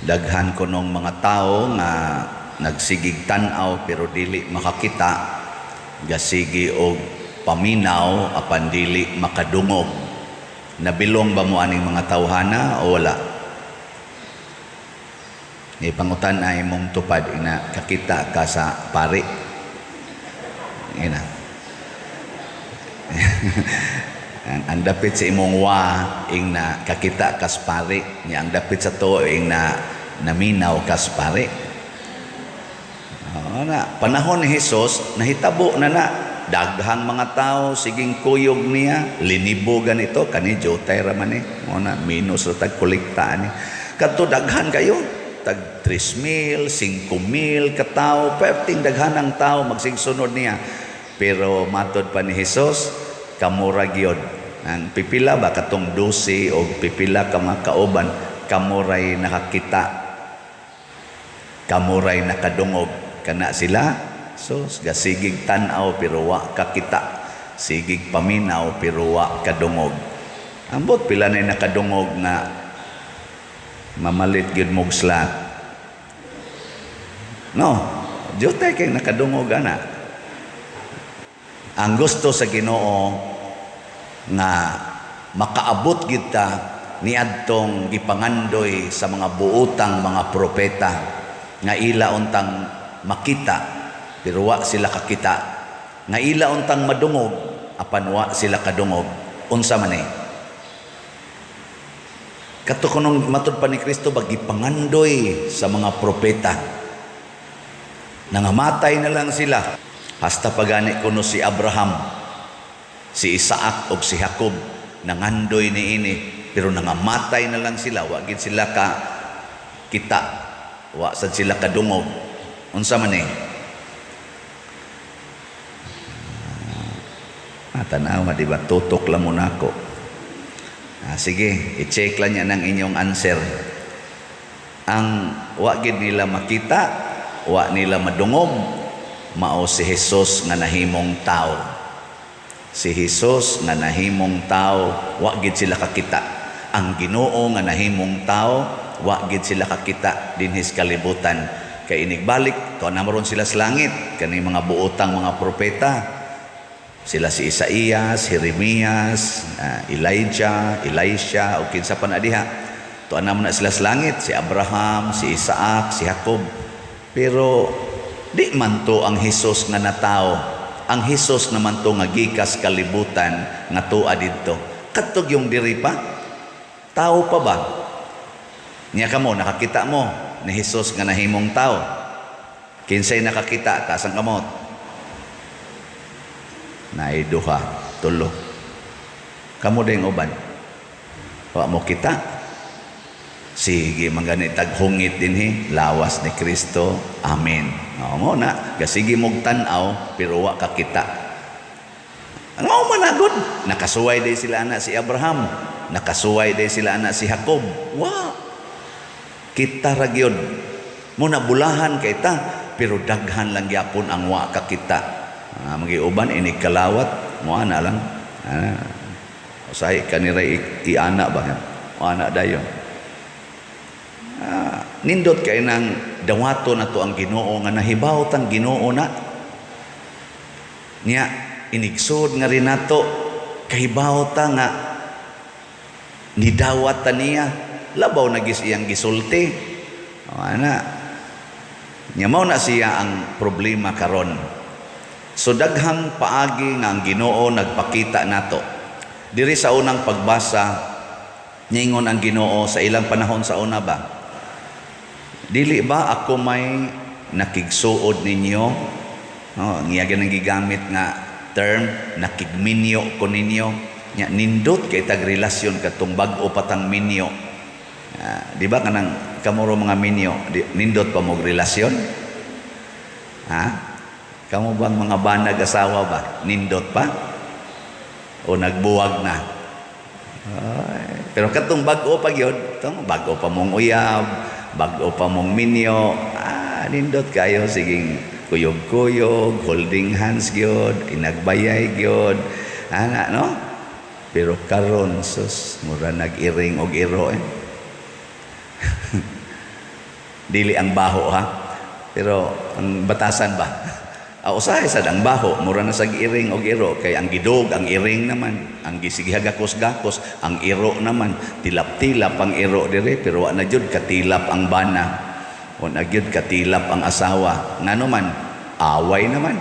Daghan ko nung mga tao nga nagsigig tan-aw pero dili makakita, gasigi og paminaw apan dili makadungog. Nabilong ba mo aning mga tawhana o wala? Pangutan ay mong tupad ina kakita ka sa pari. Ina. Ang dapit sa imong wa ing na kakita kas pari, nya ang dapit sa to ing na naminaw kas pari. Panahon ni Jesus nahitabo na daghang mga tao siging kuyog niya, linibo ganito kani jotay ra man ni mo na minus ra tag kolekta ni kadto daghan kayo tag 3,000 5,000 ka tao, perting daghan ang tao magsingsunod niya. Pero matod pa ni Jesus, kamura gyud ang pipila ba katong 12 o pipila ka mga kauban, kamuray nakakita, kamuray nakadungog kana sila. So gasigig tan-aw pero wa kakita, sigig paminaw pero wa kadungog. Ambot pila na nakadungog na mamalit gyud mog slat. No, jotay kay nakadungog ana. Ang gusto sa Ginoo nga makaabot gyud ta niadtong gipangandoy sa mga buotang mga propeta nga ila untang makita pero wa sila kakita, nga ila untang madungog apan wa sila kadungog. Unsa man ni? Kato kunong matod pa ni Kristo bagi pangandoy sa mga propeta. Nangamatay na lang sila. Hasta pagani kuno si Abraham, si Isaac o si Jacob, nangandoy ni ini. Pero nangamatay na lang sila. Wa gid sila ka kita. Wa sad sila kadungog. Unsa man ni? Tanaw di ba? Tutok lang muna ako. Sige, i-check lang yan ang inyong answer. Ang wagid nila makita, wa nila madungog, mao si Jesus nga nahimong tao. Si Jesus nga nahimong tao, wagid sila kakita. Ang Ginoo nga nahimong tao, wagid sila kakita dinhis kalibutan. Kay inigbalik, to na maron sila sa langit, kani mga buotang mga propeta. Sila si Isaías, Jeremias, Elijah, Elisha, o kinsa pa na diha. Tuan naman na sila sa langit, si Abraham, si Isaac, si Jacob. Pero di man to ang Jesus nga natao. Ang Jesus naman to nga gikas kalibutan nga tuwa didto. Kadtog yung diri pa, tao pa ba? Niya kamo, nakakita mo ni Jesus nga nahimong tao. Kinsay nakakita, tasang kamot. Naiduha, tulo. Kamu ding uban. Wa mo kita. Sige mangani taghungit dinhi lawas ni Kristo. Amen. Mo na gasigi mog tan-aw pero wa ka kita. Ano managod? Nakasuway day sila anak si Abraham, nakasuway day sila anak si Jacob. Wa kita ra gyud. Mo na bulahan kay ta pero daghan lang gyapon ang wa ka kita. Magiuban ini kalawat mo ana lang usahay kanira i-ana ba o ana dayon nindot kay nang dawato na to ang Ginoo nga nahibaw tang Ginoo na niya inigsud nga rin nato kahibaw ta nga nidawat ta niya labaw na iyang gisulti o ana niya mao na siya ang problema karon. So daghang paagi nga ang Ginoo nagpakita nato. Diri sa unang pagbasa, ningon ang Ginoo sa ilang panahon sa una ba? Dili ba ako may nakigsuod ninyo? Nga ganang gigamit nga term, nakigminyo ko ninyo. Nya nindot kay tag relasyon katong bag-o patang minyo. Di ba kanang kamuro mga minyo, nindot pa mo relasyon? Ha? Kamu bang mga banag asawa ba? Nindot pa? O nagbuwag na? Pero katong bag-o pa yun, bag-o pa mong uyab, bag-o pa mong minyo, nindot kayo, siging kuyog-kuyog, holding hands yun, inagbayay yun, no? Pero karon sus, mura nag-iring og iro Dili ang baho ha. Pero ang batasan ba? Usahay sad ang baho, mura na sa iring o iro. Kay ang gidog, ang iring naman. Ang gisigihagakos-gakos, ang iro naman. Tilap-tilap ang iro dire, pero wa na jud katilap ang bana. O na jud katilap ang asawa. Nga naman, away naman.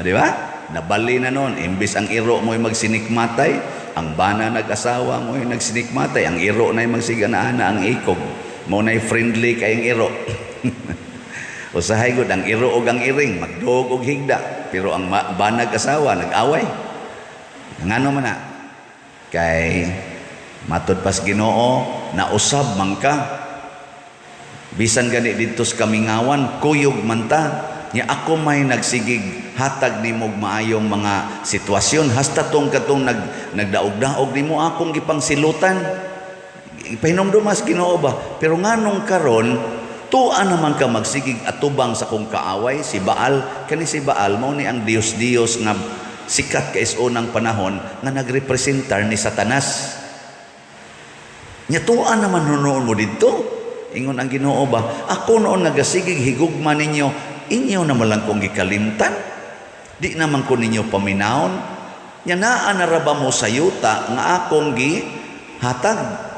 Di ba? Nabali na noon. Imbis ang iro mo'y magsinikmatay, ang bana nag-asawa mo'y nagsinikmatay, ang iro na'y magsiganaana ang ikog. Mo na'y friendly kayong iro. Usahay gud ang iro og ang iring magduog og higda, pero ang banag asawa nag-away. Ngano man na? Kay matud pas Ginoo na usab man ka. Bisan gani didto sa kamingawan, kuyog man ta. Nya ako may nagsigig hatag nimo maayong mga sitwasyon hasta tong katong nagdaog-daog nimo akong gipang silutan. Ipahinomdumas Ginoo ba? Pero nganong karon tuan naman ka magsigig atubang sa kong kaaway, si Baal. Kani si Baal, mao ni ang Dios-Dios nga sikat kay unang panahon nga nagrepresentar ni Satanas. Nya tuan naman noon mo dito. Ingon ang Ginoo ba, ako noon nagasigig higugma ninyo, inyo naman lang kong gikalimtan. Di naman ko ninyo paminahon. Nya naa na ra ba mo sayuta nga akong gihatag.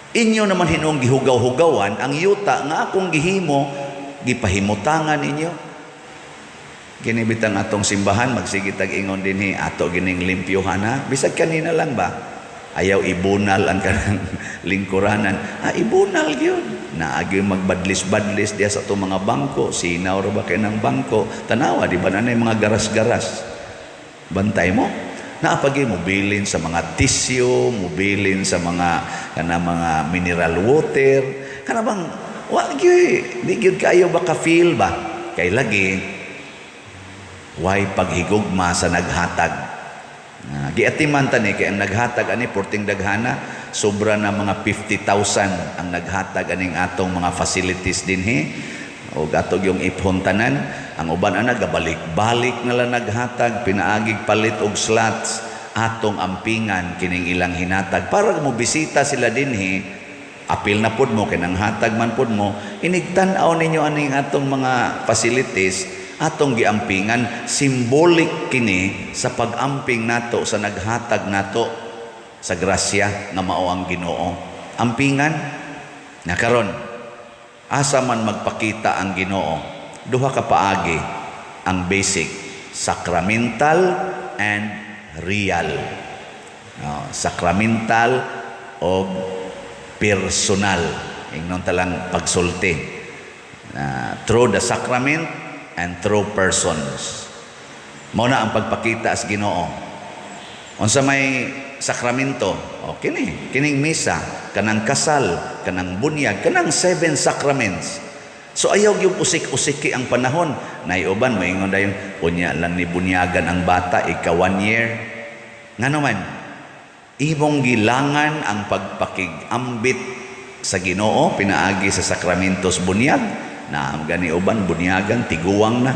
Inyo naman hinong gihugaw-hugawan ang yuta nga akong gihimo gipahimutangan ninyo. Ginibitang atong simbahan magsigitag ingon dinhi ato gining limpyuhan ha. Bisag kanina lang ba? Ayaw ibunal ang kanang lingkuranan. Ibunal gyud. Naagi magbadlis-badlis diya sa atong mga bangko. Sinaw ra ba kay nang bangko? Tanawa di ba nanay mga garas-garas. Bantay mo. Naapagi mo bilin sa mga tissue, mo bilin sa mga mga mineral water. Kana bang wa gyud di gyud kayo ba ka feel ba? Kay lagi way paghigugma sa naghatag. Giatiman ta ni kay ang naghatag ani porting daghana sobra na mga 50,000 ang naghatag aning atong mga facilities dinhi. O gatog yung iphontanan, ang uban ana gabalik-balik na lang naghatag, pinaagig palit og slots atong ampingan kining ilang hinatag para mo bisita sila dinhi. Apil na pud mo kinang hatag man pud mo, inigtan-aw ninyo aning atong mga facilities atong giampingan. Symbolic kini sa pag-amping nato sa naghatag nato sa grasya nga mao ang Ginoo. Ampingan na karon asa man magpakita ang Ginoo, duha ka paagi ang basic, sacramental and real. Sacramental o personal. Ingnon talang pagsulti. Through the sacrament and through persons. Mao na ang pagpakita sa Ginoo. Unsa may sakramento, kining misa, kanang kasal, kanang bunyag, kanang 7 sacraments. So ayaw yung usik-usiki ang panahon. Naiuban, maingon dayon, unya lang ni bunyagan ang bata, ika 1 year. Nga naman, imong gilangan ang pagpakigambit sa Ginoo, pinaagi sa sakramentos bunyag, na ang gani uban, bunyagan, tiguwang na.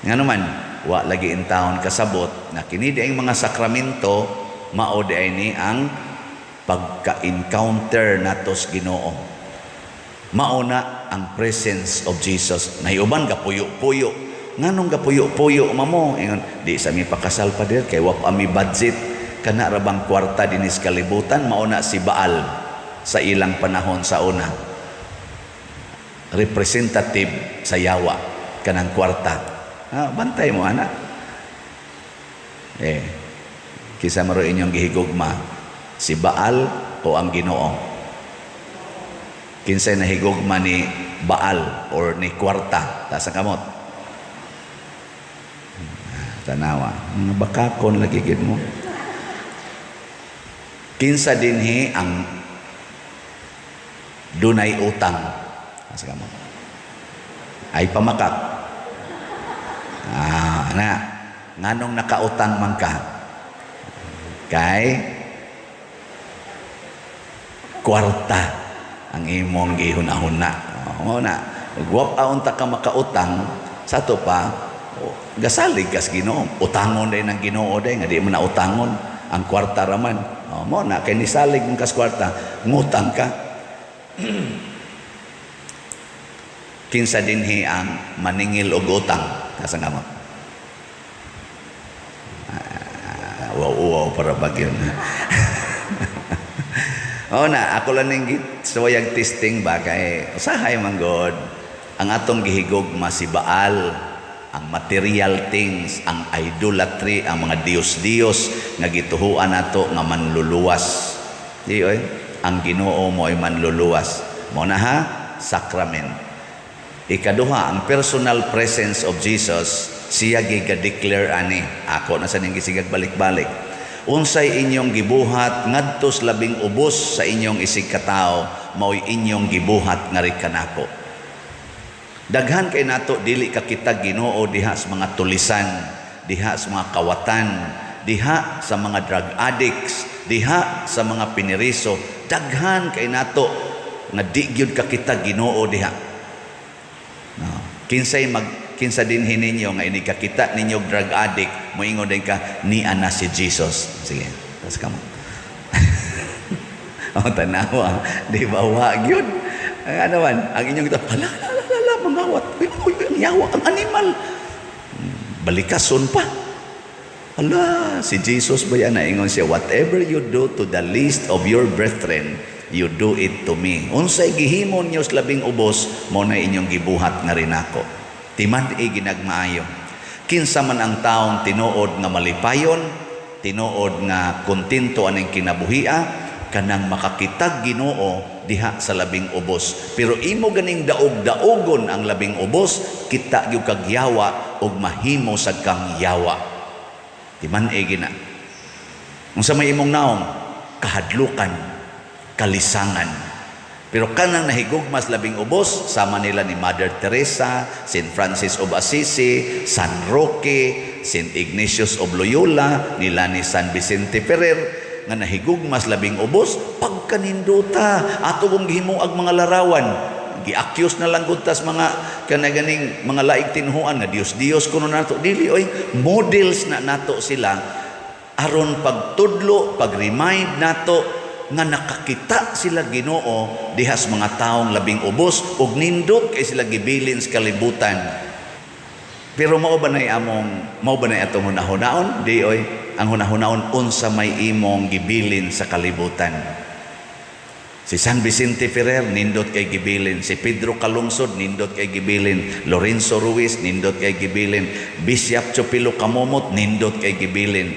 Nga naman, wa lagi in taon kasabot, na kini di ang mga sakramento, mao di ni ang pagka-encounter natos Ginoo. Mauna ang presence of Jesus. Naiuban gapuyo-puyo. Nganong gapuyo-puyo mamo? Ingon, di sa mi pakasal pa dir kay wa pa mi budget. Kana ra bang kwarta dinis kalibutan mauna si Baal sa ilang panahon sa una. Representative sa yawa kanang kwarta. Bantay mo ana. Kisa maro inyong gihigugma si Baal o ang Ginoo. Kinsay nahigugma ni Baal or ni kwarta ta sa kamot. Tanawa, bakakon lagi gid mo. Kinsa dinhi ang dunay utang sa kamot. Ay pamakak. Nganong nakautang man ka? Kay kwarta ang imong gihuna-huna. Na, guwap aon ta ka makautang, sa to pa, gasalig kas Ginoo. Utangon day ng Ginoo day, nga di mo na utangon. Ang kwarta raman. Mo na, kay nisalig mong kas kwarta, ngutang ka. Kinsa dinhi ang maningil og utang? Asa nga mo? Wow, para bagyo na. Oo na, ako lang ning suwayag testing ba kay usahay man God ang atong gihigugma si Baal, ang material things, ang idolatry, ang mga Dios-Dios nga gituhuan nato nga manluluwas. Di oy, ang Ginoo mo ay manluluwas. Mo na ha, sacrament. Ikaduha, ang personal presence of Jesus, siya giga-declare ani. Ako na sa ning gisigag balik-balik. Unsay inyong gibuhat ngadtos labing ubos sa inyong isig katao, mao'y inyong gibuhat nga ri kanako. Daghan kay nato dili ka kita Ginoo diha sa mga tulisan, diha sa mga kawatan, diha sa mga drug addicts, diha sa mga piniriso. Daghan kay nato nga di gyud ka kita Ginoo diha. No. Kinsa din hininyo nga ini kakita ninyo drug addict, moingon din ka ni ana si Jesus. Sige, tas kamo. Oh, tanawa, di ba wa gyud? Ano man, ang inyong ito, hala, mangawat. Ang yawa, ang animal. Balikason pa. Hala, si Jesus ba yan? Ingon siya, whatever you do to the least of your brethren, you do it to me. Unsay gihimon niyo sa labing ubos, mo na inyong gibuhat nga rin ako. Timan ginagmaayo. Kinsa man ang taong tinuod nga malipayon, tinuod nga kontento aning kinabuhia, kanang makakitag Ginoo diha sa labing ubos. Pero imo ganing daog-daogon ang labing ubos, kita gyud kag yawa og mahimo sa kang yawa. Timan gina. Unsa may imong naong kahadlukan, kalisangan. Pero kanang nahigugmas labing ubos, sama nila ni Mother Teresa, St. Francis of Assisi, San Roque, St. Ignatius of Loyola, nila ni San Vicente Ferrer, nga nahigugmas labing ubos, pagkaninduta, ato kong gihimuag mga larawan. Gi-accuse na lang kuntas mga kanaganing mga laig tinhuan nga Dios kuno nato. Dili oy, models na nato sila aron pagtudlo, pag-remind nato nga nakakita sila Ginoo dihas mga taong labing ubos ug nindot kay sila gibilin sa kalibutan. Pero mao ba nay atong hunahon-naon? Di oy, ang hunahon-naon unsa may imong gibilin sa kalibutan. Si San Vicente Ferrer nindot kay gibilin, si Pedro Calungsod nindot kay gibilin, Lorenzo Ruiz nindot kay gibilin, Bishop Chupilo Kamomot nindot kay gibilin.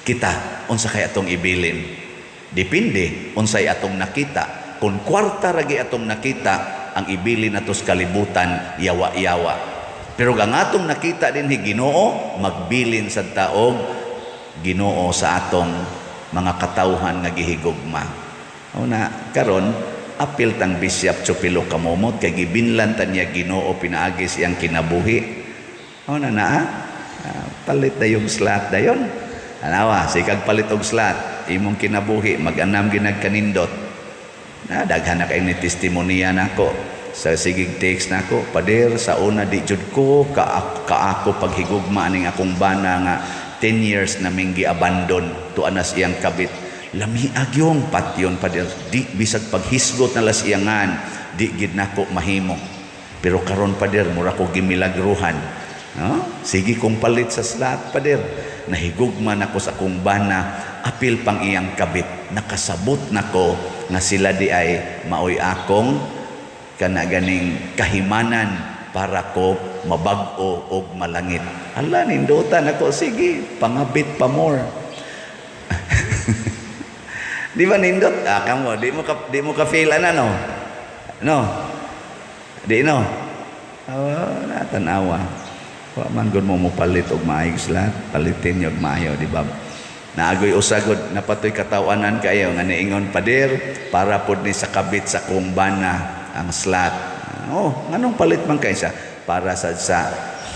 Kita unsa kay atong ibilin? Depende unsay atong nakita. Kung kwarta ragi atong nakita, ang ibili nato sa kalibutan yawa-yawa. Pero ang atong nakita din hi Ginoo, magbilin sa taog Ginoo sa atong mga katawhan nga gihigugma. Una karon apil tang Bishop Chupilo Kamomot kay gibinlan ta niya Ginoo pinaagi siyang kinabuhi. Una palit dayong slat dayon. Anawa, sikag palit og slat, imong kinabuhi, mag-anam ginagkanindot. Daghan na kayo ni testimonya nako. Sa sigig text nako, pader, sa una di jud ko, kaako paghigugma ning akong bana nga 10 years na ming gi-abandon, tuan na siyang kabit. Lamiag yung patyon, pader, di bisag paghisgot na lasiyangan, di gid nako mahimo. Pero karon pader, mura ko gimilagruhan. Sige kong palit sa slat, pader. Nahigugman ako sa akong bana, apil pang iyang kabit. Nakasabot nako nga sila di ay maoy akong kanaganing kahimanan para ko mabag-o og malangit. Hala, nindutan ako, sige, pangabit pa more. Di ba nindot? Kamo, di mo ka feel no? No? Di no? Natanawa. Man gud mo palit og maayong slat, palitin yung maayo, di ba? Naagoy usagod, napatoy katawanan kayo, nga niingon pader, para pod ni sa kabit sa kong bana ang slat. Nganong palit man kayo siya? Para sa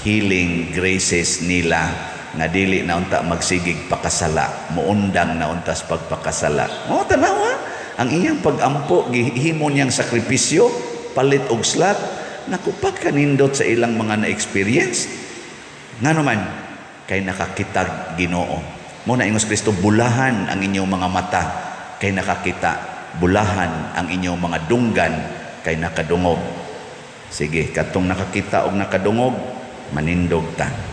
healing graces nila, nga dili na unta magsigig pakasala, muundang na untas pagpakasala. Tanawa, ang iyang pagampo, gihimo niyang sakripisyo, palit og slat, nakupag kanindot sa ilang mga na-experience. Nga naman, kay nakakitag Ginoo. Muna ingos Kristo, bulahan ang inyong mga mata, kay nakakita. Bulahan ang inyong mga dunggan, kay nakadungog. Sige, katong nakakita og nakadungog, manindog ta.